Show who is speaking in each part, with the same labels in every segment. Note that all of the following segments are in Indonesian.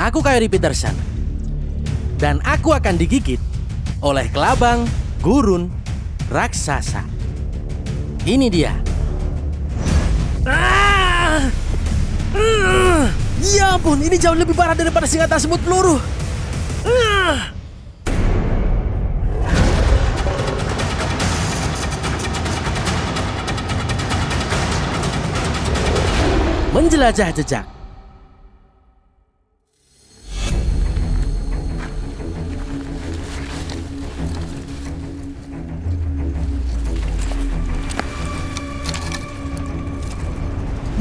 Speaker 1: Aku Coyote Peterson. Dan aku akan digigit oleh kelabang gurun raksasa. Ini dia. Ya ampun, ini jauh lebih parah daripada senjata semut peluru. Menjelajah jejak.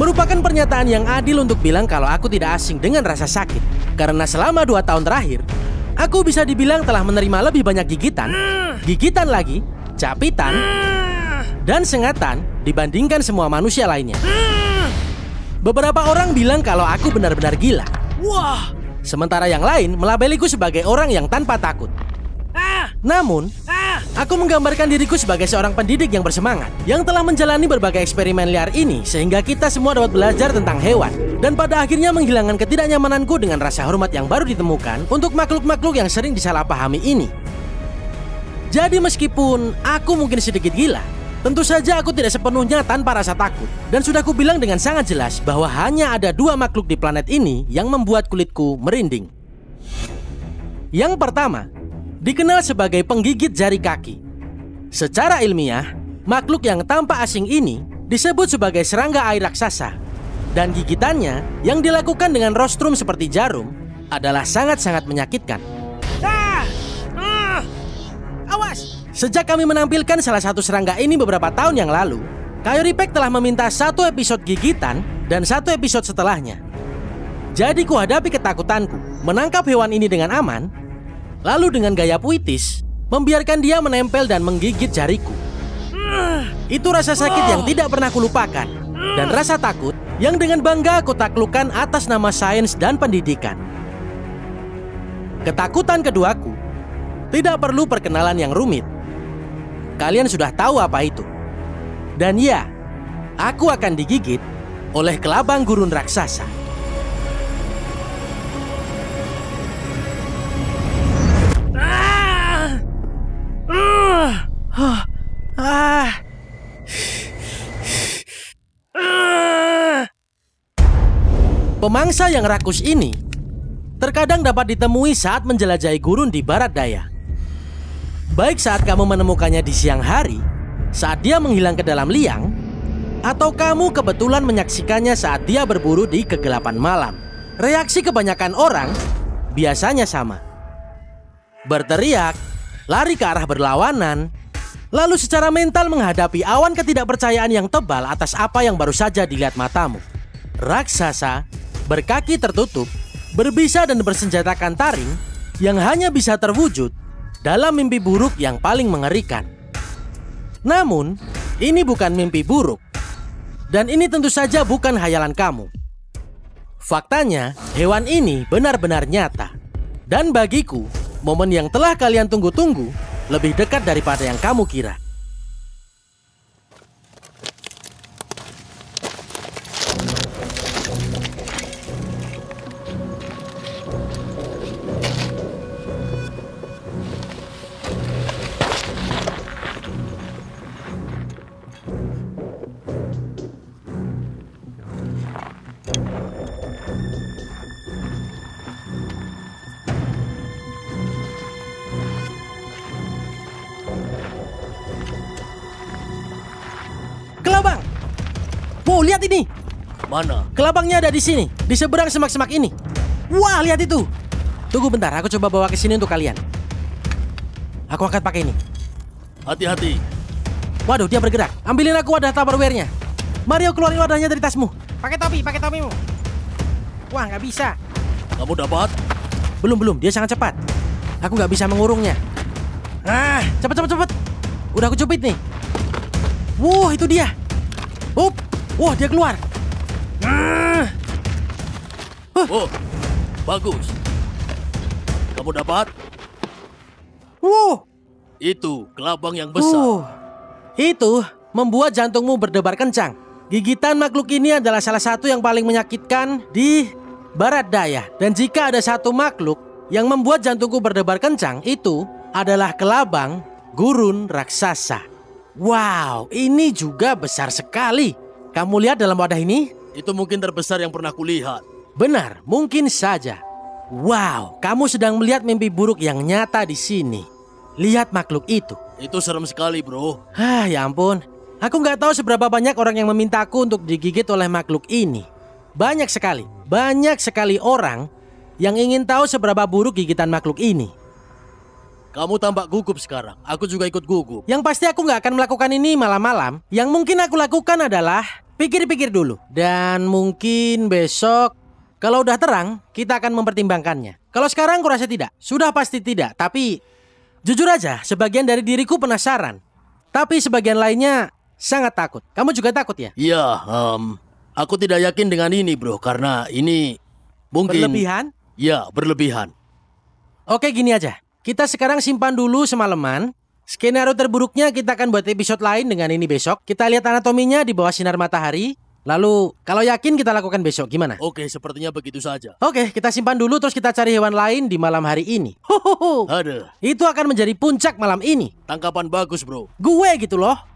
Speaker 1: Merupakan pernyataan yang adil untuk bilang kalau aku tidak asing dengan rasa sakit. Karena selama 2 tahun terakhir, aku bisa dibilang telah menerima lebih banyak gigitan, gigitan lagi, capitan, dan sengatan dibandingkan semua manusia lainnya. Beberapa orang bilang kalau aku benar-benar gila. Wah! Sementara yang lain melabeliku sebagai orang yang tanpa takut. Namun, aku menggambarkan diriku sebagai seorang pendidik yang bersemangat, yang telah menjalani berbagai eksperimen liar ini sehingga kita semua dapat belajar tentang hewan, dan pada akhirnya menghilangkan ketidaknyamananku dengan rasa hormat yang baru ditemukan untuk makhluk-makhluk yang sering disalahpahami ini. Jadi meskipun aku mungkin sedikit gila, tentu saja aku tidak sepenuhnya tanpa rasa takut. Dan sudah kubilang dengan sangat jelas bahwa hanya ada 2 makhluk di planet ini yang membuat kulitku merinding. Yang pertama, dikenal sebagai penggigit jari kaki. Secara ilmiah, makhluk yang tampak asing ini disebut sebagai serangga air raksasa. Dan gigitannya yang dilakukan dengan rostrum seperti jarum adalah sangat-sangat menyakitkan. Awas! Sejak kami menampilkan salah satu serangga ini beberapa tahun yang lalu, Coyote Pack telah meminta 1 episode gigitan dan 1 episode setelahnya. Jadi kuhadapi ketakutanku menangkap hewan ini dengan aman, lalu dengan gaya puitis membiarkan dia menempel dan menggigit jariku. Itu rasa sakit yang tidak pernah kulupakan, dan rasa takut yang dengan bangga aku taklukkan atas nama sains dan pendidikan. Ketakutan keduaku tidak perlu perkenalan yang rumit. Kalian sudah tahu apa itu. Dan ya, aku akan digigit oleh kelabang gurun raksasa. Pemangsa yang rakus ini terkadang dapat ditemui saat menjelajahi gurun di barat daya. Baik saat kamu menemukannya di siang hari, saat dia menghilang ke dalam liang, atau kamu kebetulan menyaksikannya saat dia berburu di kegelapan malam. Reaksi kebanyakan orang biasanya sama. Berteriak, lari ke arah berlawanan, lalu secara mental menghadapi awan ketidakpercayaan yang tebal atas apa yang baru saja dilihat matamu. Raksasa berkaki tertutup, berbisa dan bersenjatakan taring yang hanya bisa terwujud dalam mimpi buruk yang paling mengerikan. Namun, ini bukan mimpi buruk. Dan ini tentu saja bukan hayalan kamu. Faktanya, hewan ini benar-benar nyata. Dan bagiku, momen yang telah kalian tunggu-tunggu lebih dekat daripada yang kamu kira. Kelabang! Wow, lihat ini!
Speaker 2: Mana?
Speaker 1: Kelabangnya ada di sini, di seberang semak-semak ini. Wah, lihat itu! Tunggu bentar, aku coba bawa ke sini untuk kalian. Aku angkat pakai ini.
Speaker 2: Hati-hati.
Speaker 1: Waduh, dia bergerak. Ambilin aku wadah Tupperware-nya. Mario, keluarin wadahnya dari tasmu.
Speaker 3: Pakai topimu. Wah, nggak bisa.
Speaker 2: Kamu dapat?
Speaker 1: Belum, dia sangat cepat. Aku nggak bisa mengurungnya. Cepet. Udah aku cupit nih. Wah, itu dia. Wah, dia keluar.
Speaker 2: Oh, bagus. Kamu dapat?
Speaker 1: Wow.
Speaker 2: Itu kelabang yang besar.
Speaker 1: Itu membuat jantungmu berdebar kencang. Gigitan makhluk ini adalah salah satu yang paling menyakitkan di barat daya. Dan jika ada satu makhluk yang membuat jantungku berdebar kencang, itu adalah kelabang gurun raksasa. Wow, ini juga besar sekali. Kamu lihat dalam wadah ini?
Speaker 2: Itu mungkin terbesar yang pernah kulihat.
Speaker 1: Benar, mungkin saja. Wow, kamu sedang melihat mimpi buruk yang nyata di sini. Lihat makhluk itu.
Speaker 2: Itu serem sekali, bro.
Speaker 1: Ya ampun. Aku nggak tahu seberapa banyak orang yang memintaku untuk digigit oleh makhluk ini. Banyak sekali orang yang ingin tahu seberapa buruk gigitan makhluk ini.
Speaker 2: Kamu tampak gugup sekarang. Aku juga ikut gugup.
Speaker 1: Yang pasti aku nggak akan melakukan ini malam-malam. Yang mungkin aku lakukan adalah pikir-pikir dulu. Dan mungkin besok kalau udah terang, kita akan mempertimbangkannya. Kalau sekarang kurasa tidak. Sudah pasti tidak. Tapi jujur aja, sebagian dari diriku penasaran. Tapi sebagian lainnya sangat takut. Kamu juga takut ya?
Speaker 2: Iya, aku tidak yakin dengan ini, bro. Karena ini mungkin...
Speaker 1: Berlebihan?
Speaker 2: Ya, berlebihan.
Speaker 1: Oke, gini aja. Kita sekarang simpan dulu semalaman. Skenario terburuknya kita akan buat episode lain dengan ini besok. Kita lihat anatominya di bawah sinar matahari. Lalu, kalau yakin kita lakukan besok, gimana?
Speaker 2: Oke, sepertinya begitu saja.
Speaker 1: Oke, kita simpan dulu terus kita cari hewan lain di malam hari ini.
Speaker 2: Ada.
Speaker 1: Itu akan menjadi puncak malam ini.
Speaker 2: Tangkapan bagus, bro.
Speaker 1: Gue gitu loh.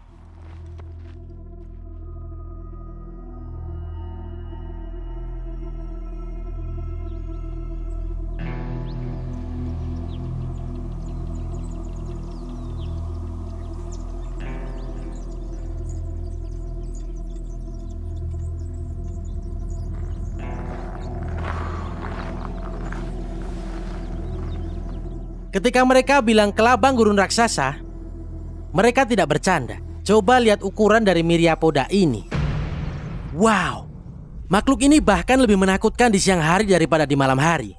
Speaker 1: Ketika mereka bilang kelabang gurun raksasa, mereka tidak bercanda. Coba lihat ukuran dari Myriapoda ini. Wow, makhluk ini bahkan lebih menakutkan di siang hari daripada di malam hari.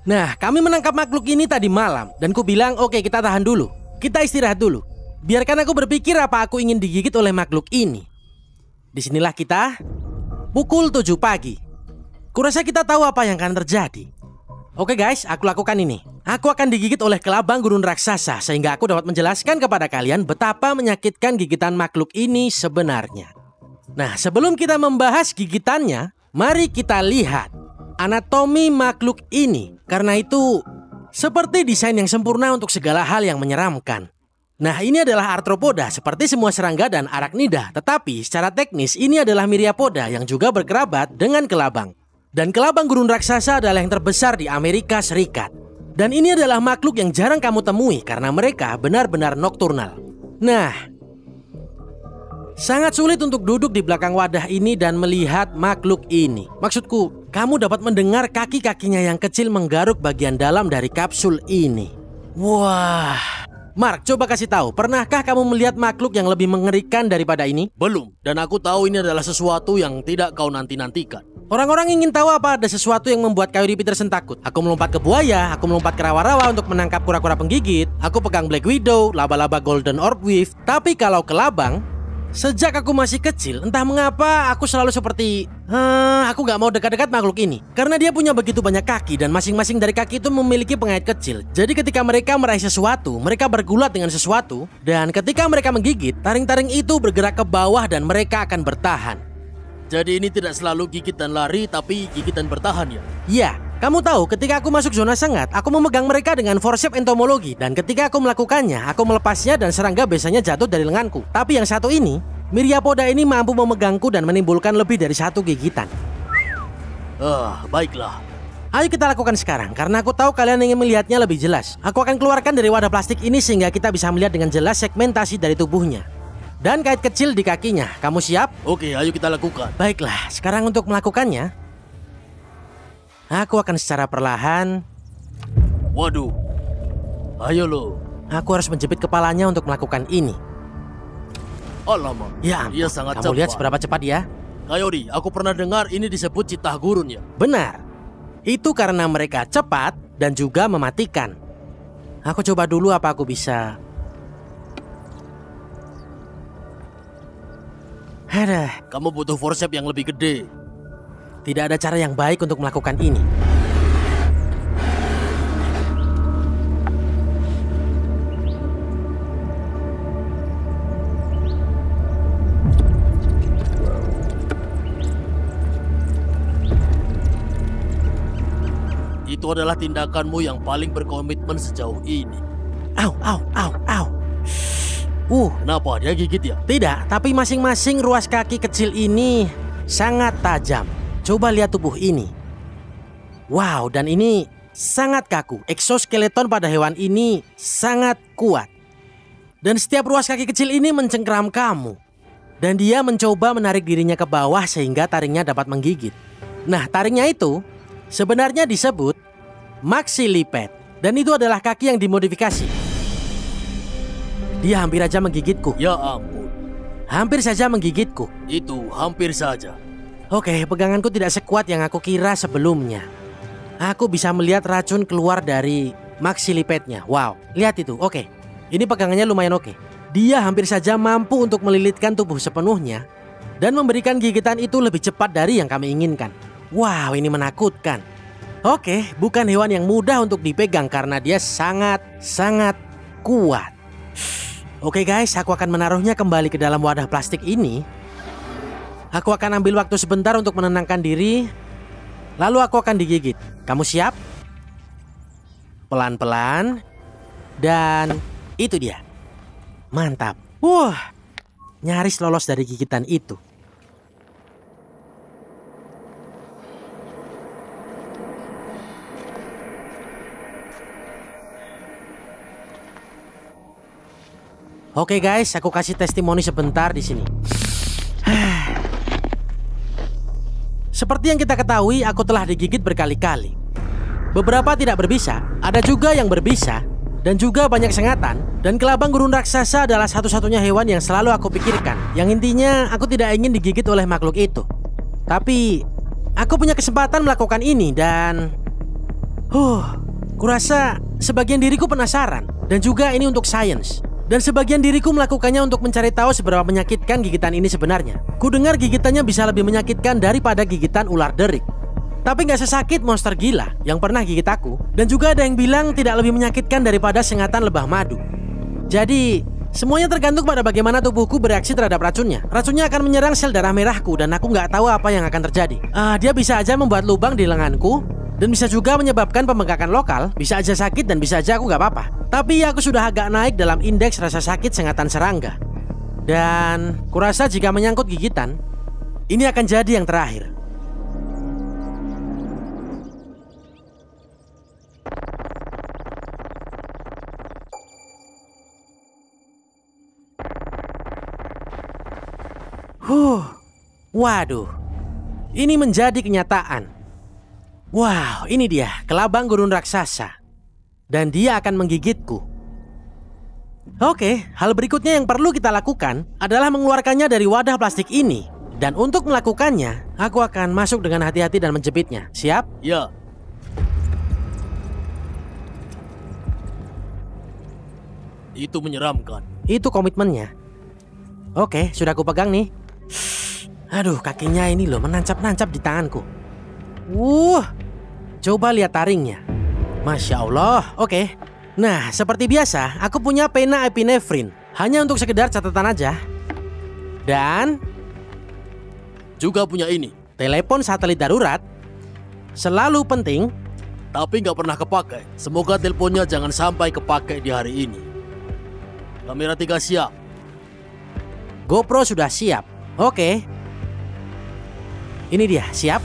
Speaker 1: Nah, kami menangkap makhluk ini tadi malam. Dan ku bilang, oke, kita tahan dulu. Kita istirahat dulu. Biarkan aku berpikir apa aku ingin digigit oleh makhluk ini. Disinilah kita, pukul 7 pagi. Kurasa kita tahu apa yang akan terjadi. Oke guys, aku lakukan ini. Aku akan digigit oleh kelabang gurun raksasa sehingga aku dapat menjelaskan kepada kalian betapa menyakitkan gigitan makhluk ini sebenarnya. Nah, sebelum kita membahas gigitannya, mari kita lihat anatomi makhluk ini. Karena itu seperti desain yang sempurna untuk segala hal yang menyeramkan. Nah, ini adalah arthropoda seperti semua serangga dan arachnida. Tetapi secara teknis ini adalah Myriapoda yang juga berkerabat dengan kelabang. Dan kelabang gurun raksasa adalah yang terbesar di Amerika Serikat. Dan ini adalah makhluk yang jarang kamu temui karena mereka benar-benar nokturnal. Nah, sangat sulit untuk duduk di belakang wadah ini dan melihat makhluk ini. Maksudku, kamu dapat mendengar kaki-kakinya yang kecil menggaruk bagian dalam dari kapsul ini. Wah, Mark, coba kasih tahu, pernahkah kamu melihat makhluk yang lebih mengerikan daripada ini?
Speaker 2: Belum, dan aku tahu ini adalah sesuatu yang tidak kau nanti-nantikan.
Speaker 1: Orang-orang ingin tahu apa ada sesuatu yang membuat Coyote Peterson takut. Aku melompat ke buaya, aku melompat ke rawa-rawa untuk menangkap kura-kura penggigit. Aku pegang Black Widow, laba-laba Golden Orb Weave. Tapi kalau kelabang, sejak aku masih kecil, entah mengapa aku selalu seperti aku gak mau dekat-dekat makhluk ini. Karena dia punya begitu banyak kaki dan masing-masing dari kaki itu memiliki pengait kecil. Jadi ketika mereka meraih sesuatu, mereka bergulat dengan sesuatu. Dan ketika mereka menggigit, taring-taring itu bergerak ke bawah dan mereka akan bertahan.
Speaker 2: Jadi ini tidak selalu gigit dan lari, tapi gigit dan bertahan ya?
Speaker 1: Ya, kamu tahu ketika aku masuk zona sengat, aku memegang mereka dengan forceps entomologi. Dan ketika aku melakukannya, aku melepasnya dan serangga biasanya jatuh dari lenganku. Tapi yang satu ini, Myriapoda ini mampu memegangku dan menimbulkan lebih dari satu gigitan.
Speaker 2: Baiklah.
Speaker 1: Ayo kita lakukan sekarang, karena aku tahu kalian ingin melihatnya lebih jelas. Aku akan keluarkan dari wadah plastik ini sehingga kita bisa melihat dengan jelas segmentasi dari tubuhnya. Dan kait kecil di kakinya. Kamu siap?
Speaker 2: Oke, ayo kita lakukan.
Speaker 1: Baiklah, sekarang untuk melakukannya, aku akan secara perlahan.
Speaker 2: Waduh, ayo lo.
Speaker 1: Aku harus menjepit kepalanya untuk melakukan ini.
Speaker 2: Alamak,
Speaker 1: Ya,
Speaker 2: dia sangat
Speaker 1: kamu
Speaker 2: cepat.
Speaker 1: lihat seberapa cepat dia?
Speaker 2: Coyote, aku pernah dengar ini disebut citah gurun ya?
Speaker 1: Benar. Itu karena mereka cepat dan juga mematikan. Aku coba dulu apa aku bisa.
Speaker 2: Kamu butuh forceps yang lebih gede.
Speaker 1: Tidak ada cara yang baik untuk melakukan ini.
Speaker 2: Itu adalah tindakanmu yang paling berkomitmen sejauh ini.
Speaker 1: Au, au, au, au.
Speaker 2: Kenapa? Dia gigit ya?
Speaker 1: Tidak, tapi masing-masing ruas kaki kecil ini sangat tajam. Coba lihat tubuh ini. Wow, dan ini sangat kaku. Eksoskeleton pada hewan ini sangat kuat. Dan setiap ruas kaki kecil ini mencengkram kamu. Dan dia mencoba menarik dirinya ke bawah sehingga taringnya dapat menggigit. Nah, taringnya itu sebenarnya disebut maxilliped. Dan itu adalah kaki yang dimodifikasi. Dia hampir saja menggigitku.
Speaker 2: Ya ampun.
Speaker 1: Hampir saja menggigitku.
Speaker 2: Itu hampir saja.
Speaker 1: Oke, peganganku tidak sekuat yang aku kira sebelumnya. Aku bisa melihat racun keluar dari maxillipednya. Wow, lihat itu. Oke, ini pegangannya lumayan oke. Dia hampir saja mampu untuk melilitkan tubuh sepenuhnya dan memberikan gigitan itu lebih cepat dari yang kami inginkan. Wow, ini menakutkan. Oke, bukan hewan yang mudah untuk dipegang karena dia sangat kuat. Oke guys, aku akan menaruhnya kembali ke dalam wadah plastik ini. Aku akan ambil waktu sebentar untuk menenangkan diri. Lalu aku akan digigit. Kamu siap? Pelan-pelan. Dan itu dia. Mantap. Nyaris lolos dari gigitan itu. Oke guys, aku kasih testimoni sebentar di sini. Seperti yang kita ketahui, aku telah digigit berkali-kali. Beberapa tidak berbisa, ada juga yang berbisa, dan juga banyak sengatan. Dan kelabang gurun raksasa adalah satu-satunya hewan yang selalu aku pikirkan. Yang intinya, aku tidak ingin digigit oleh makhluk itu. Tapi, aku punya kesempatan melakukan ini dan... kurasa sebagian diriku penasaran. Dan juga ini untuk sains. Dan sebagian diriku melakukannya untuk mencari tahu seberapa menyakitkan gigitan ini sebenarnya. Ku dengar gigitannya bisa lebih menyakitkan daripada gigitan ular derik. Tapi nggak sesakit monster gila yang pernah gigit aku. Dan juga ada yang bilang tidak lebih menyakitkan daripada sengatan lebah madu. Jadi, semuanya tergantung pada bagaimana tubuhku bereaksi terhadap racunnya. Racunnya akan menyerang sel darah merahku dan aku nggak tahu apa yang akan terjadi. Dia bisa aja membuat lubang di lenganku. Dan bisa juga menyebabkan pembengkakan lokal. Bisa aja sakit dan bisa aja aku nggak apa-apa. Tapi aku sudah agak naik dalam indeks rasa sakit sengatan serangga. Dan kurasa jika menyangkut gigitan, ini akan jadi yang terakhir. Waduh, ini menjadi kenyataan. Wow, ini dia kelabang gurun raksasa. Dan dia akan menggigitku. Oke, hal berikutnya yang perlu kita lakukan adalah mengeluarkannya dari wadah plastik ini. Dan untuk melakukannya, aku akan masuk dengan hati-hati dan menjepitnya. Siap?
Speaker 2: Ya. Itu menyeramkan.
Speaker 1: Itu komitmennya. Oke, sudah aku pegang nih. Aduh, kakinya ini loh menancap-nancap di tanganku. Coba lihat taringnya. Masya Allah, oke. Nah, seperti biasa, aku punya pena epinefrin. Hanya untuk sekedar catatan aja. Dan
Speaker 2: juga punya ini.
Speaker 1: Telepon satelit darurat. Selalu penting.
Speaker 2: Tapi nggak pernah kepakai. Semoga teleponnya jangan sampai kepakai di hari ini. Kamera 3 siap.
Speaker 1: GoPro sudah siap. Oke. Ini dia, siap.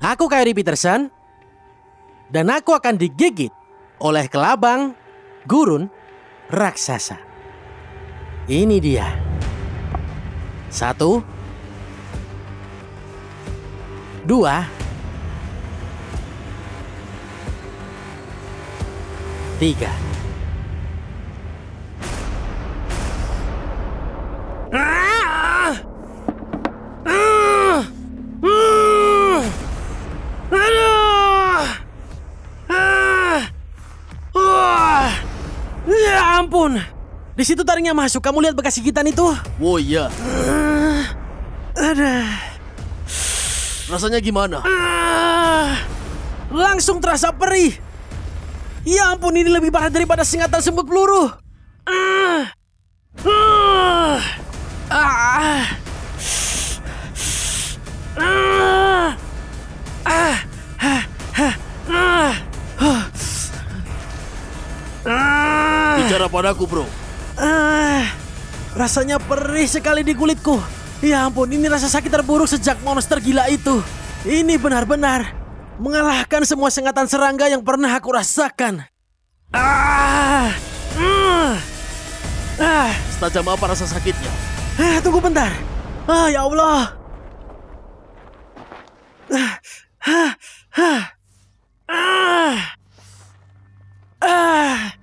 Speaker 1: Aku Kyrie Peterson. Dan aku akan digigit oleh kelabang gurun raksasa. Ini dia. 1, 2, 3. Ya ampun, di situ taringnya masuk. Kamu lihat bekas gigitan itu?
Speaker 2: Oh iya. Rasanya gimana?
Speaker 1: Langsung terasa perih. Ya ampun, ini lebih parah daripada sengatan semut peluru.
Speaker 2: Bicara padaku, bro.
Speaker 1: Rasanya perih sekali di kulitku. Ya ampun, ini rasa sakit terburuk sejak monster gila itu. Ini benar-benar mengalahkan semua sengatan serangga yang pernah aku rasakan.
Speaker 2: Setajam apa rasa sakitnya?
Speaker 1: Tunggu bentar. Ya Allah.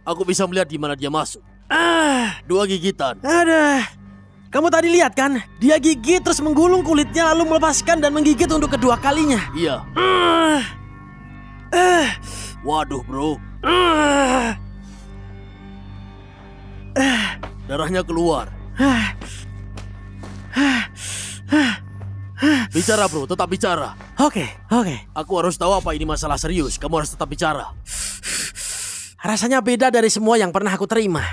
Speaker 2: Aku bisa melihat di mana dia masuk. 2 gigitan.
Speaker 1: Kamu tadi lihat kan? Dia gigit terus menggulung kulitnya lalu melepaskan dan menggigit untuk kedua kalinya.
Speaker 2: Iya. Waduh, bro. Darahnya keluar. Bicara, bro, tetap bicara.
Speaker 1: Oke.
Speaker 2: Aku harus tahu apa ini masalah serius. Kamu harus tetap bicara.
Speaker 1: Rasanya beda dari semua yang pernah aku terima.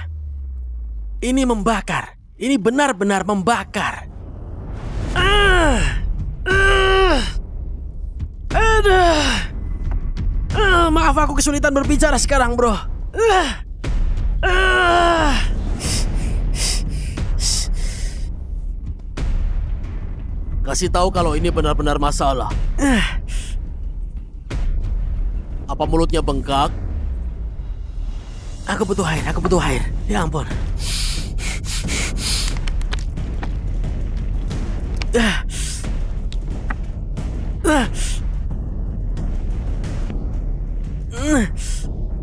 Speaker 1: Ini membakar. Ini benar-benar membakar. Maaf, aku kesulitan berbicara sekarang, bro.
Speaker 2: Kasih tahu kalau ini benar-benar masalah. Apa mulutnya bengkak?
Speaker 1: Aku butuh air. Ya ampun.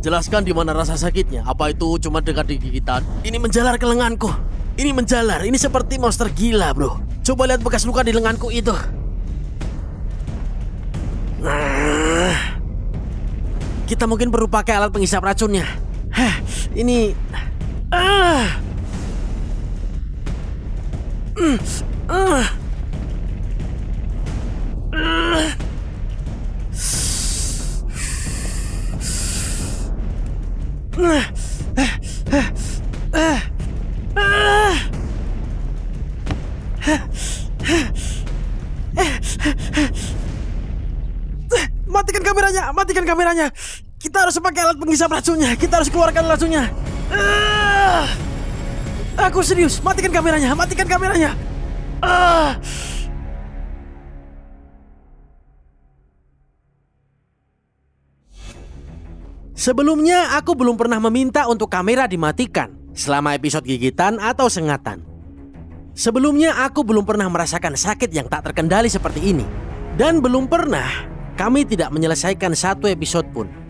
Speaker 2: Jelaskan di mana rasa sakitnya. Apa itu cuma dekat di gigitan?
Speaker 1: Ini menjalar ke lenganku. Ini menjalar. Ini seperti monster gila, bro. Coba lihat bekas luka di lenganku itu. Kita mungkin perlu pakai alat penghisap racunnya. Ini... Matikan kameranya. Kita harus pakai alat penghisap racunnya. Kita harus keluarkan racunnya. Aku serius. Matikan kameranya. Sebelumnya aku belum pernah meminta untuk kamera dimatikan selama episode gigitan atau sengatan. Sebelumnya aku belum pernah merasakan sakit yang tak terkendali seperti ini. Dan belum pernah kami tidak menyelesaikan satu episode pun.